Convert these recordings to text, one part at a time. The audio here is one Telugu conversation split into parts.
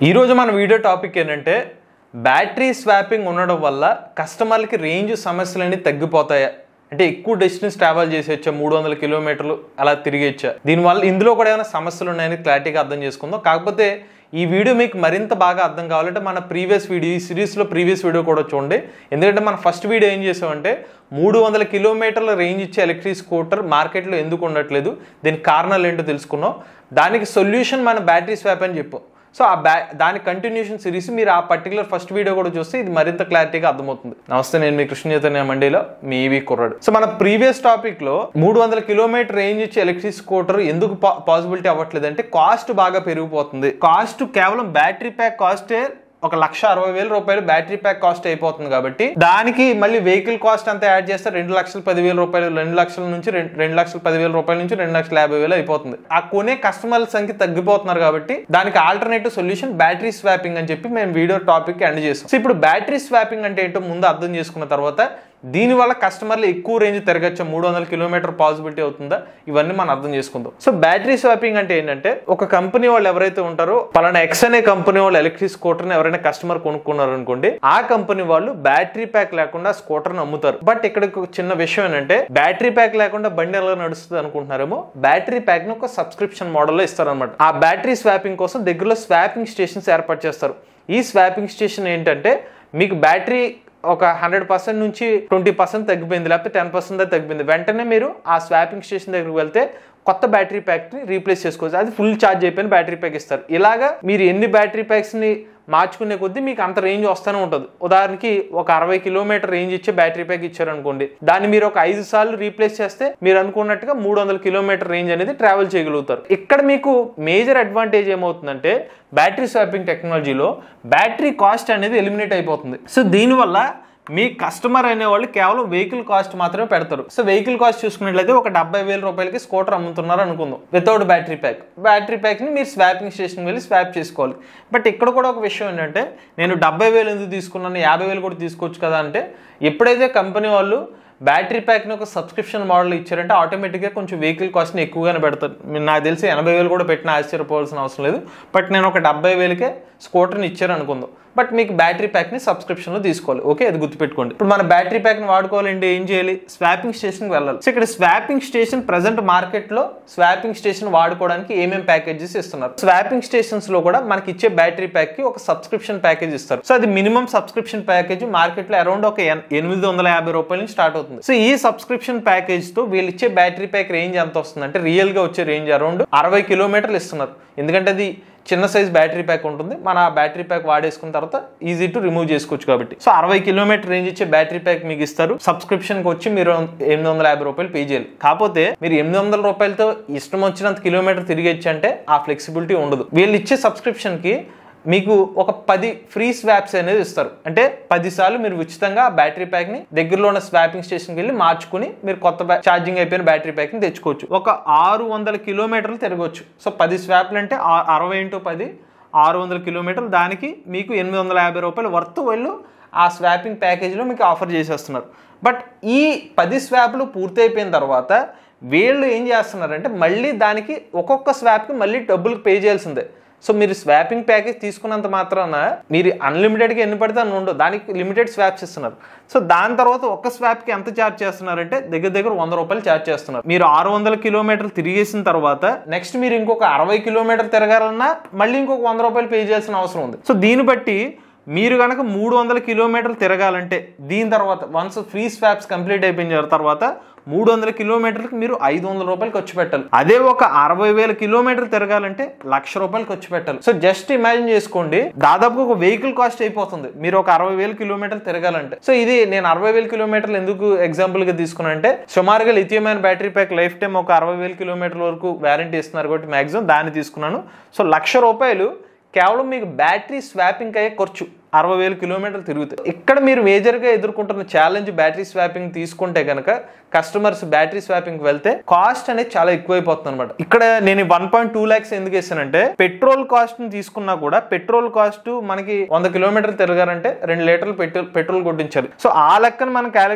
ఈ రోజు మన వీడియో టాపిక్ ఏంటంటే బ్యాటరీ స్వాపింగ్ ఉండడం వల్ల కస్టమర్లకి రేంజ్ సమస్యలన్నీ తగ్గిపోతాయా అంటే ఎక్కువ డిస్టెన్స్ ట్రావెల్ చేసేచ్చా 300 కిలోమీటర్లు అలా తిరిగేచ్చా దీనివల్ల ఇందులో కూడా ఏమైనా సమస్యలు ఉన్నాయని క్లారిటీగా అర్థం చేసుకుందాం. కాకపోతే ఈ వీడియో మీకు మరింత బాగా అర్థం కావాలంటే మన ప్రీవియస్ వీడియో ఈ సిరీస్లో ప్రీవియస్ వీడియో కూడా చూడండి. ఎందుకంటే మన ఫస్ట్ వీడియో ఏం చేసామంటే 300 కిలోమీటర్ల రేంజ్ ఇచ్చే ఎలక్ట్రిక్ స్కూటర్ మార్కెట్లో ఎందుకు ఉండట్లేదు, దీనికి కారణాలు ఏంటో తెలుసుకున్నాం. దానికి సొల్యూషన్ మన బ్యాటరీ స్వాప్ అని చెప్పాం. సో దాని కంటిన్యూషన్ సిరీస్ మీరు ఆ పర్టికులర్ ఫస్ట్ వీడియో కూడా చూస్తే ఇది మరింత క్లారిటీగా అర్థమవుతుంది. నమస్తే, నేను మీ కృష్ణ చైతన్య మండీలో మీ ఈవీ కుర్రాడు. సో మన ప్రీవియస్ టాపిక్ లో 300 కిలోమీటర్ రేంజ్ ఇచ్చే ఎలక్ట్రిక్ స్కూటర్ ఎందుకు పాసిబిలిటీ అవ్వట్లేదు అంటే కాస్ట్ బాగా పెరిగిపోతుంది. కాస్ట్ కేవలం బ్యాటరీ ప్యాక్ కాస్టే 1,60,000 రూపాయలు బ్యాటరీ ప్యాక్ కాస్ట్ అయిపోతుంది. కాబట్టి దానికి మళ్ళీ వెహికల్ కాస్ట్ అంతా యాడ్ చేస్తే 2,10,000 రూపాయలు 2 లక్షల నుంచి 2,10,000 రూపాయల నుంచి 2,50,000 అయిపోతుంది. ఆ కొనే కస్టమర్ల సంఖ్య తగ్గిపోతున్నారు. కాబట్టి దానికి ఆల్టర్నేటివ్ సొల్యూషన్ బ్యాటరీ స్వాపింగ్ అని చెప్పి మేము వీడియో టాపిక్ ఎండ్ చేస్తాం. సో ఇప్పుడు బ్యాటరీ స్వాపింగ్ అంటే ఏంటో ముందు అర్థం చేసుకున్న తర్వాత దీనివల్ల కస్టమర్లు ఎక్కువ రేంజ్ తిరగచ్చా 300 కిలోమీటర్ పాసిబిలిటీ అవుతుందా ఇవన్నీ మనం అర్థం చేసుకుందాం. సో బ్యాటరీ స్వాపింగ్ అంటే ఏంటంటే ఒక కంపెనీ వాళ్ళు ఎవరైతే ఉంటారో పలానా ఎక్స్ అనే కంపెనీ వాళ్ళు ఎలక్ట్రిక్ స్కూటర్ని ఎవరైనా కస్టమర్ కొనుక్కున్నారు అనుకోండి, ఆ కంపెనీ వాళ్ళు బ్యాటరీ ప్యాక్ లేకుండా స్కూటర్ని అమ్ముతారు. బట్ ఇక్కడ చిన్న విషయం ఏంటంటే బ్యాటరీ ప్యాక్ లేకుండా బండి ఎలా నడుస్తుంది అనుకుంటున్నారేమో, బ్యాటరీ ప్యాక్ ని ఒక సబ్స్క్రిప్షన్ మోడల్లో ఇస్తారనమాట. ఆ బ్యాటరీ స్వాపింగ్ కోసం దగ్గరలో స్వాపింగ్ స్టేషన్స్ ఏర్పాటు చేస్తారు. ఈ స్వాపింగ్ స్టేషన్ ఏంటంటే మీకు బ్యాటరీ ఒక 100% నుంచి 20% తగ్గిపోయింది, లేకపోతే 10% తగ్గిపోయింది, వెంటనే మీరు ఆ స్వాపింగ్ స్టేషన్ దగ్గరికి వెళ్తే కొత్త బ్యాటరీ ప్యాక్ ని రీప్లేస్ చేసుకోవచ్చు. అది ఫుల్ ఛార్జ్ అయిపోయిన బ్యాటరీ ప్యాక్ ఇస్తారు. ఇలాగా మీరు ఎన్ని బ్యాటరీ ప్యాక్స్ ని మార్చుకునే కొద్దీ మీకు అంత రేంజ్ వస్తూనే ఉంటుంది. ఉదాహరణకి ఒక 60 కిలోమీటర్ రేంజ్ ఇచ్చే బ్యాటరీ ప్యాక్ ఇచ్చారు అనుకోండి, దాన్ని మీరు ఒక 5 సార్లు రీప్లేస్ చేస్తే మీరు అనుకున్నట్టుగా 300 కిలోమీటర్ రేంజ్ అనేది ట్రావెల్ చేయగలుగుతారు. ఇక్కడ మీకు మేజర్ అడ్వాంటేజ్ ఏమవుతుందంటే బ్యాటరీ స్వాపింగ్ టెక్నాలజీలో బ్యాటరీ కాస్ట్ అనేది ఎలిమినేట్ అయిపోతుంది. సో దీనివల్ల మీ కస్టమర్ అనేవాళ్ళు కేవలం వెహికల్ కాస్ట్ మాత్రమే పెడతారు. సో వెహికల్ కాస్ట్ చూసుకున్నట్లయితే ఒక 70,000 రూపాయలకి స్కూటర్ అమ్ముతున్నారు అనుకుందాం వితౌట్ బ్యాటరీ ప్యాక్. బ్యాటరీ ప్యాక్ని మీరు స్వాపింగ్ స్టేషన్ వెళ్ళి స్వాప్ చేసుకోవాలి. బట్ ఇక్కడ కూడా ఒక విషయం ఏంటంటే నేను 70,000 ఎందుకు తీసుకున్నాను, 50,000 కూడా తీసుకోవచ్చు కదా అంటే, ఎప్పుడైతే కంపెనీ వాళ్ళు బ్యాటరీ ప్యాక్ని ఒక సబ్స్క్రిప్షన్ మోడల్ ఇచ్చారంటే ఆటోమేటిక్గా కొంచెం వెహికల్ కాస్ట్ని ఎక్కువగానే పెడతారు. నాకు తెలిసి 80,000 కూడా పెట్టిన ఆశ్చర్యపోవాల్సిన అవసరం లేదు. బట్ నేను ఒక 70,000కే స్కూటర్ని ఇచ్చారు అనుకుందాం, బట్ మీకు బ్యాటరీ ప్యాక్ని సబ్స్క్రిప్షన్లో తీసుకోవాలి. ఓకే, అది గుర్తుపెట్టుకోండి. ఇప్పుడు మన బ్యాటరీ ప్యాక్ని వాడుకోవాలంటే ఏం చేయాలి, స్వాపింగ్ స్టేషన్కి వెళ్ళాలి. సో ఇక్కడ స్వాపింగ్ స్టేషన్ ప్రెసెంట్ మార్కెట్లో స్వాపింగ్ స్టేషన్ వాడుకోవడానికి ఏమేమి ప్యాకేజెస్ ఇస్తున్నారు. స్వాపింగ్ స్టేషన్స్ లో కూడా మనకి ఇచ్చే బ్యాటరీ ప్యాక్ కి ఒక సబ్స్క్రిప్షన్ ప్యాకేజ్ ఇస్తారు. సో అది మినిమం సబ్స్క్రిప్షన్ ప్యాకేజ్ మార్కెట్లో అరౌండ్ ఒక 850 రూపాయల నుంచి స్టార్ట్ అవుతుంది. సో ఈ సబ్స్క్రిప్షన్ ప్యాకేజ్ తో వీళ్ళు ఇచ్చే బ్యాటరీ ప్యాక్ రేంజ్ ఎంత వస్తుంది అంటే రియల్ గా వచ్చే రేంజ్ అరౌండ్ 60 కిలోమీటర్లు ఇస్తున్నారు. ఎందుకంటే అది చిన్న సైజ్ బ్యాటరీ ప్యాక్ ఉంటుంది, మన ఆ బ్యాటరీ ప్యాక్ వాడేసుకున్న తర్వాత ఈజీ టు రిమూవ్ చేసుకోవచ్చు. కాబట్టి సో 60 కిలోమీటర్ రేంజ్ ఇచ్చే బ్యాటరీ ప్యాక్ మీకు ఇస్తారు. సబ్స్క్రిప్షన్ కి వచ్చి మీరు 850 రూపాయలు పే చేయాలి. కాకపోతే మీరు 800 రూపాయలతో ఇష్టం వచ్చినంత కిలోమీటర్ తిరిగేచ్చు అంటే ఆ ఫ్లెక్సిబిలిటీ ఉండదు. వీళ్ళు ఇచ్చే సబ్స్క్రిప్షన్ కి మీకు ఒక 10 ఫ్రీ స్వాప్స్ అనేది ఇస్తారు. అంటే 10 సార్లు మీరు ఉచితంగా ఆ బ్యాటరీ ప్యాక్ ని దగ్గరలో ఉన్న స్వాపింగ్ స్టేషన్కి వెళ్ళి మార్చుకుని మీరు కొత్త ఛార్జింగ్ అయిపోయిన బ్యాటరీ ప్యాక్ ని తెచ్చుకోవచ్చు. ఒక 600 కిలోమీటర్లు తిరగవచ్చు. సో 10 స్వాప్లు అంటే 60 × 10 600 కిలోమీటర్లు. దానికి మీకు 850 రూపాయలు వర్త్ వీళ్ళు ఆ స్వాపింగ్ ప్యాకేజీలో మీకు ఆఫర్ చేసేస్తున్నారు. బట్ ఈ 10 స్వాప్లు పూర్తి అయిపోయిన తర్వాత వీళ్ళు ఏం చేస్తున్నారంటే మళ్ళీ దానికి ఒక్కొక్క స్వాప్కి మళ్ళీ డబ్బులు పే చేయాల్సిందే. సో మీరు స్వాపింగ్ ప్యాకేజ్ తీసుకున్నంత మాత్రాన మీరు అన్లిమిటెడ్గా ఎన్ని పడితే అన్ని ఉండవు, దానికి లిమిటెడ్ స్వాప్స్ ఇస్తున్నారు. సో దాని తర్వాత ఒక్క స్వాప్కి ఎంత ఛార్జ్ చేస్తున్నారంటే దగ్గర 100 రూపాయలు ఛార్జ్ చేస్తున్నారు. మీరు 600 కిలోమీటర్లు తిరిగేసిన తర్వాత నెక్స్ట్ మీరు ఇంకొక 60 కిలోమీటర్ తిరగాలన్నా మళ్ళీ ఇంకొక 100 రూపాయలు పే చేయాల్సిన అవసరం ఉంది. సో దీన్ని బట్టి మీరు కనుక 300 కిలోమీటర్లు తిరగాలంటే దీని తర్వాత వన్స్ ఫ్రీ స్వాప్స్ కంప్లీట్ అయిపోయిన తర్వాత 300 కిలోమీటర్లకు మీరు 500 రూపాయలు ఖర్చు పెట్టాలి. అదే ఒక 60,000 కిలోమీటర్లు తిరగాలంటే 1,00,000 రూపాయలు ఖర్చు పెట్టాలి. సో జస్ట్ ఇమాజిన్ చేసుకోండి, దాదాపు ఒక వెహికల్ కాస్ట్ అయిపోతుంది మీరు ఒక 60,000 కిలోమీటర్లు తిరగాలంటే. సో ఇది నేను 60,000 కిలోమీటర్లు ఎందుకు ఎగ్జాంపుల్ గా తీసుకున్నా అంటే సుమారుగా lithium అయన్ battery pack life time ఒక 60,000 కిలోమీటర్ల వరకు వారంటీ ఇస్తున్నారు కాబట్టి మాక్సిమం దాన్ని తీసుకున్నాను. సో 1,00,000 రూపాయలు కేవలం మీకు బ్యాటరీ స్వాపింగ్ అయ్యే ఖర్చు 60,000 కిలోమీటర్లు తిరుగుతాయి. ఇక్కడ మీరు మేజర్గా ఎదుర్కొంటున్న ఛాలెంజ్ బ్యాటరీ స్వాపింగ్ తీసుకుంటే కనుక కస్టమర్స్ బ్యాటరీ స్వాపింగ్ వెళ్తే కాస్ట్ అనేది చాలా ఎక్కువైపోతుంది అనమాట. ఇక్కడ నేను 1.2 lakhs ఎందుకు వేసానంటే పెట్రోల్ కాస్ట్ ని తీసుకున్నా కూడా పెట్రోల్ కాస్ట్ మనకి 100 కిలోమీటర్లు తిరగారంటే 2 లీటర్లు పెట్రోల్ కొట్టించాలి. సో ఆ లెక్కను మనం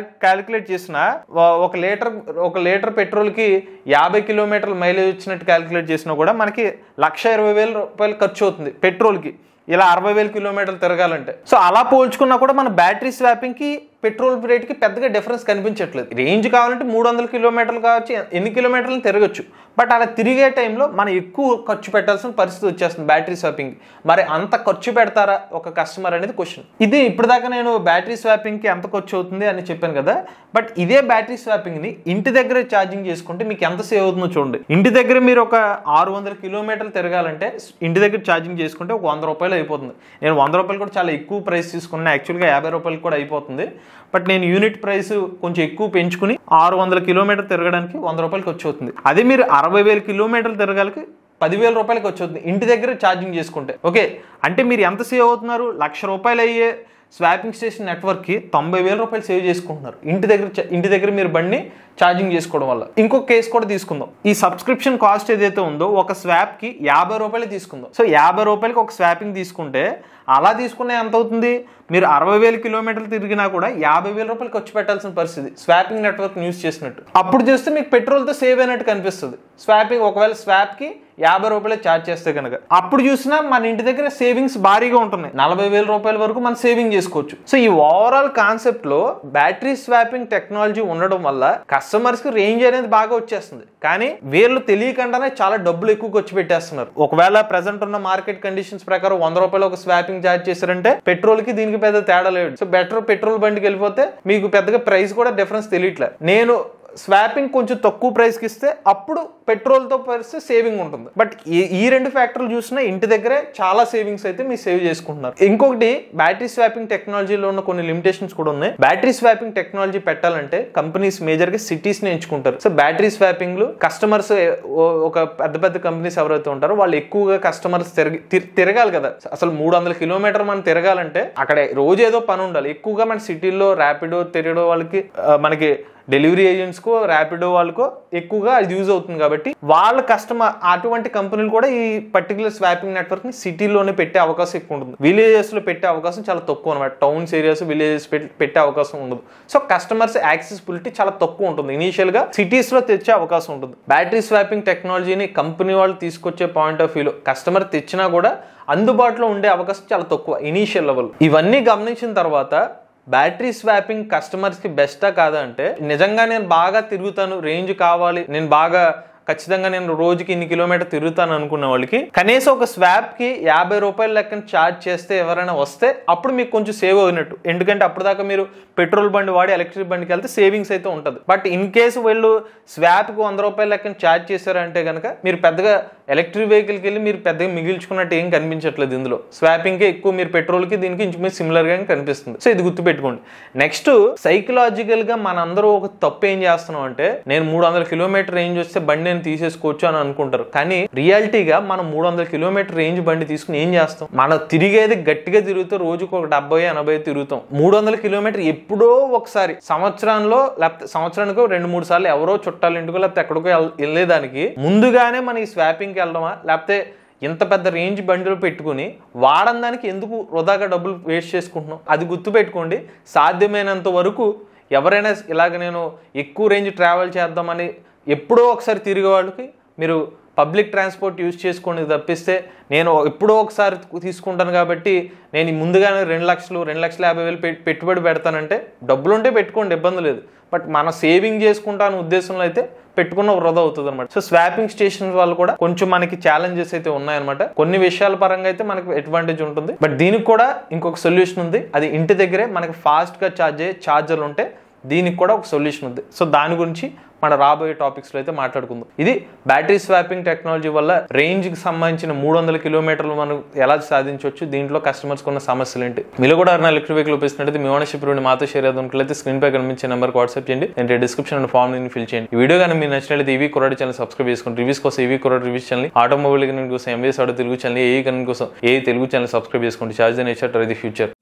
క్యాలిక్యులేట్ చేసిన ఒక లీటర్ పెట్రోల్ కి 50 కిలోమీటర్ల మైలేజ్ వచ్చినట్టు క్యాలిక్యులేట్ చేసినా కూడా మనకి 1,20,000 రూపాయలు ఖర్చు అవుతుంది పెట్రోల్ కి. ఇలా 60,000 కిలోమీటర్లు తిరగాలంటే. సో అలా పోల్చుకున్నా కూడా మన బ్యాటరీ స్వాపింగ్కి పెట్రోల్ రేట్కి పెద్దగా డిఫరెన్స్ కనిపించట్లేదు. రేంజ్ కావాలంటే 300 కిలోమీటర్లు కావచ్చు, ఎన్ని కిలోమీటర్లు తిరగచ్చు. బట్ అలా తిరిగే టైంలో మనం ఎక్కువ ఖర్చు పెట్టాల్సిన పరిస్థితి వచ్చేస్తుంది బ్యాటరీ స్వాపింగ్. మరి అంత ఖర్చు పెడతారా ఒక కస్టమర్ అనేది క్వశ్చన్. ఇది ఇప్పటిదాకా నేను బ్యాటరీ స్వాపింగ్కి ఎంత ఖర్చు అవుతుంది అని చెప్పాను కదా. బట్ ఇదే బ్యాటరీ స్వాపింగ్ని ఇంటి దగ్గర ఛార్జింగ్ చేసుకుంటే మీకు ఎంత సేవ్ అవుతుందో చూడండి. ఇంటి దగ్గర మీరు ఒక 600 కిలోమీటర్లు తిరగాలంటే ఇంటి దగ్గర ఛార్జింగ్ చేసుకుంటే ఒక 100 రూపాయలు అయిపోతుంది. నేను 100 రూపాయలు కూడా చాలా ఎక్కువ ప్రైస్ తీసుకున్నాను. యాక్చువల్గా 50 రూపాయలు కూడా అయిపోతుంది. బట్ నేను యూనిట్ ప్రైస్ కొంచెం ఎక్కువ పెంచుకుని 600 కిలోమీటర్ తిరగడానికి 100 రూపాయలకి వచ్చి అవుతుంది. అదే మీరు 60,000 కిలోమీటర్లు తిరగాలకి 10,000 రూపాయలకి వచ్చి అవుతుంది ఇంటి దగ్గర ఛార్జింగ్ చేసుకుంటే. ఓకే, అంటే మీరు ఎంత సేవ్ అవుతున్నారు? 1,00,000 రూపాయలు అయ్యే స్వాపింగ్ స్టేషన్ నెట్వర్క్కి 90,000 రూపాయలు సేవ్ చేసుకుంటున్నారు ఇంటి దగ్గర మీరు బండిని ఛార్జింగ్ చేసుకోవడం వల్ల. ఇంకొక కేసు కూడా తీసుకుందాం. ఈ సబ్స్క్రిప్షన్ కాస్ట్ ఏదైతే ఉందో ఒక స్వాప్కి 50 రూపాయలు తీసుకుందాం. సో 50 రూపాయలకి ఒక స్వాపింగ్ తీసుకుంటే అలా తీసుకునే ఎంత అవుతుంది? మీరు 60,000 కిలోమీటర్లు తిరిగినా కూడా 50,000 రూపాయలు ఖర్చు పెట్టాల్సిన పరిస్థితి స్వాపింగ్ నెట్వర్క్ యూజ్ చేసినట్టు. అప్పుడు చూస్తే మీకు పెట్రోల్తో సేవ్ అయినట్టు కనిపిస్తుంది. ఒకవేళ స్వాప్కి 50 రూపాయలు ఛార్జ్ చేస్తే కనుక అప్పుడు చూసినా మన ఇంటి దగ్గర సేవింగ్స్ భారీగా ఉంటున్నాయి. 40,000 రూపాయల వరకు మనం సేవింగ్ చేసుకోవచ్చు. సో ఈ ఓవరాల్ కాన్సెప్ట్ లో బ్యాటరీ స్వాపింగ్ టెక్నాలజీ ఉండడం వల్ల కస్టమర్స్ కి రేంజ్ అనేది బాగా వచ్చేస్తుంది. కానీ వీళ్ళు తెలియకుండానే చాలా డబ్బులు ఎక్కువ ఖర్చు పెట్టేస్తున్నారు. ఒకవేళ ప్రెసెంట్ ఉన్న మార్కెట్ కండిషన్స్ ప్రకారం 100 రూపాయలు ఒక స్వాపింగ్ ఛార్జ్ చేశారంటే పెట్రోల్ కి దీనికి పెద్ద తేడా లేదు. సో బెటర్ పెట్రోల్ బండికి వెళ్ళిపోతే మీకు పెద్దగా ప్రైస్ కూడా డిఫరెన్స్ తెలియట్లేదు. నేను స్వాపింగ్ కొంచెం తక్కువ ప్రైస్కి ఇస్తే అప్పుడు పెట్రోల్తో పరిస్థితి సేవింగ్ ఉంటుంది. బట్ ఈ రెండు ఫ్యాక్టర్లు చూసినా ఇంటి దగ్గరే చాలా సేవింగ్స్ అయితే మీరు సేవ్ చేసుకుంటున్నారు. ఇంకొకటి బ్యాటరీ స్వాపింగ్ టెక్నాలజీలో ఉన్న కొన్ని లిమిటేషన్స్ కూడా ఉన్నాయి. బ్యాటరీ స్వాపింగ్ టెక్నాలజీ పెట్టాలంటే కంపెనీస్ మేజర్గా సిటీస్ ని ఎంచుకుంటారు. సో బ్యాటరీ స్వాపింగ్ లో కస్టమర్స్ ఒక పెద్ద కంపెనీస్ ఎవరైతే ఉంటారో వాళ్ళు ఎక్కువగా కస్టమర్స్ తిరగాలి కదా. అసలు 300 కిలోమీటర్ మనం తిరగాలంటే అక్కడ రోజు ఏదో పని ఉండాలి. ఎక్కువగా మన సిటీల్లో ర్యాపిడో తిరగడం వాళ్ళకి మనకి డెలివరీ ఏజెంట్స్ కో ర్యాపిడో వాళ్ళకో ఎక్కువగా అది యూజ్ అవుతుంది. కాబట్టి వాళ్ళ కస్టమర్ అటువంటి కంపెనీలు కూడా ఈ పర్టికులర్ స్వాపింగ్ నెట్వర్క్ ని సిటీలోనే పెట్టే అవకాశం ఎక్కువ ఉంటుంది. విలేజెస్ లో పెట్టే అవకాశం చాలా తక్కువ అనమాట. టౌన్స్ ఏరియాస్ విలేజెస్ పెట్టే అవకాశం ఉండదు. సో కస్టమర్స్ యాక్సెసిబిలిటీ చాలా తక్కువ ఉంటుంది. ఇనీషియల్ గా సిటీస్ లో తెచ్చే అవకాశం ఉంటుంది. బ్యాటరీ స్వాపింగ్ టెక్నాలజీని కంపెనీ వాళ్ళు తీసుకొచ్చే పాయింట్ ఆఫ్ వ్యూలో కస్టమర్ తెచ్చినా కూడా అందుబాటులో ఉండే అవకాశం చాలా తక్కువ ఇనీషియల్ లెవెల్. ఇవన్నీ గమనించిన తర్వాత బ్యాటరీ స్వాపింగ్ కస్టమర్స్ కి బెస్టా కాదా అంటే, నిజంగా నేను బాగా తిరుగుతాను, రేంజ్ కావాలి, నేను బాగా ఖచ్చితంగా నేను రోజుకి ఇన్ని కిలోమీటర్ తిరుగుతాను అనుకున్న వాళ్ళకి కనీసం ఒక స్వాప్ కి 50 రూపాయల లెక్కన ఛార్జ్ చేస్తే ఎవరైనా వస్తే అప్పుడు మీకు కొంచెం సేవ్ అయినట్టు. ఎందుకంటే అప్పుడు దాకా మీరు పెట్రోల్ బండి వాడి ఎలక్ట్రిక్ బండికి వెళ్తే సేవింగ్స్ అయితే ఉంటుంది. బట్ ఇన్ కేసు వీళ్ళు స్వాప్ కి 100 రూపాయల లెక్కన ఛార్జ్ చేశారంటే కనుక మీరు పెద్దగా ఎలక్ట్రిక్ వెహికల్కి వెళ్ళి మీరు పెద్దగా మిగిల్చుకున్నట్టు ఏం కనిపించట్లేదు. ఇందులో స్వాపింగ్కి ఎక్కువ మీరు పెట్రోల్కి దీనికి ఇంచుమించు సిమిలర్ గా కనిపిస్తుంది. సో ఇది గుర్తుపెట్టుకోండి. నెక్స్ట్ సైకలాజికల్ గా మనందరూ ఒక తప్పు ఏం చేస్తున్నాం అంటే, నేను 300 కిలోమీటర్ రేంజ్ వస్తే బండి తీసేసుకోవచ్చు అని అనుకుంటారు. కానీ రియాలిటీగా మనం 300 కిలోమీటర్ రేంజ్ బండి తీసుకుని ఏం చేస్తాం? మనం తిరిగేది గట్టిగా తిరుగుతూ రోజుకు ఒక 70-80 తిరుగుతాం. 300 కిలోమీటర్ ఎప్పుడో ఒకసారి సంవత్సరంలో లేకపోతే సంవత్సరానికి 2-3 సార్లు ఎవరో చుట్టాల ఇంటికో లేకపోతే ఎక్కడికో వెళ్ళేదానికి ముందుగానే మన ఈ స్వాపింగ్కి వెళ్ళడమా లేకపోతే ఇంత పెద్ద రేంజ్ బండిలో పెట్టుకుని వాడడానికి ఎందుకు వృధాగా డబ్బులు వేస్ట్ చేసుకుంటున్నాం? అది గుర్తుపెట్టుకోండి. సాధ్యమైనంత వరకు ఎవరైనా ఇలాగ నేను ఎక్కువ రేంజ్ ట్రావెల్ చేద్దామని ఎప్పుడో ఒకసారి తిరిగే వాళ్ళకి మీరు పబ్లిక్ ట్రాన్స్పోర్ట్ యూజ్ చేసుకోండి తప్పిస్తే, నేను ఎప్పుడో ఒకసారి తీసుకుంటాను కాబట్టి నేను ముందుగానే 2 లక్షలు 2,50,000 పెట్టుబడి పెడతానంటే డబ్బులుంటే పెట్టుకోండి, ఇబ్బంది లేదు. బట్ మన సేవింగ్ చేసుకుంటాను ఉద్దేశంలో అయితే పెట్టుకున్న వృధా అవుతుంది అనమాట. సో స్వాపింగ్ స్టేషన్ వాళ్ళు కూడా కొంచెం మనకి ఛాలెంజెస్ అయితే ఉన్నాయన్నమాట. కొన్ని విషయాల పరంగా అయితే మనకి అడ్వాంటేజ్ ఉంటుంది. బట్ దీనికి కూడా ఇంకొక సొల్యూషన్ ఉంది. అది ఇంటి దగ్గరే మనకి ఫాస్ట్ గా ఛార్జ్ అయ్యే ఛార్జర్లు ఉంటే దీనికి కూడా ఒక సొల్యూషన్ ఉంది. సో దాని గురించి మన రాబోయే టాపిక్స్ లో అయితే మాట్లాడుకుందాం. ఇది బ్యాటరీ స్వాపింగ్ టెక్నాలజీ వల్ల రేంజ్ కి సంబంధించిన 300 కిలోమీటర్లు మనం ఎలా సాధించవచ్చు, దీంట్లో కస్టమర్స్ ఉన్న సమస్యలు ఏంటి. మీరు కూడా ఎలక్ట్రిక్ వెహికల్ ఉపయోగిస్తున్నట్లయితే మీ ఓనర్షిప్ మాతో షేర్ అవుతున్నట్లయితే స్క్రీన్ పై కనిపించే నెంబర్కి వాట్సాప్ చేయండి. నేను డిస్క్రిప్షన్ అండ్ ఫామ్ ని ఫిల్ చేయండి. ఈ వీడియో కానీ మీరు నచ్చినట్లయితే ఈవీ కొరడ్ ఛానల్ సబ్స్క్రైబ్ చేసుకోండి. రివ్యూస్ కోసం ఈవీ కొరడ్ రివ్యూస్ ఛానల్, ఆటోమొబైల్ కోసం ఎంవీఎస్ ఆటో తెలుగు ఛానల్, ఏ కరెంట్ కోసం ఏ తెలుగు ఛానల్ సబ్స్క్రైబ్ చేసుకోండి. Charge the nature to the future.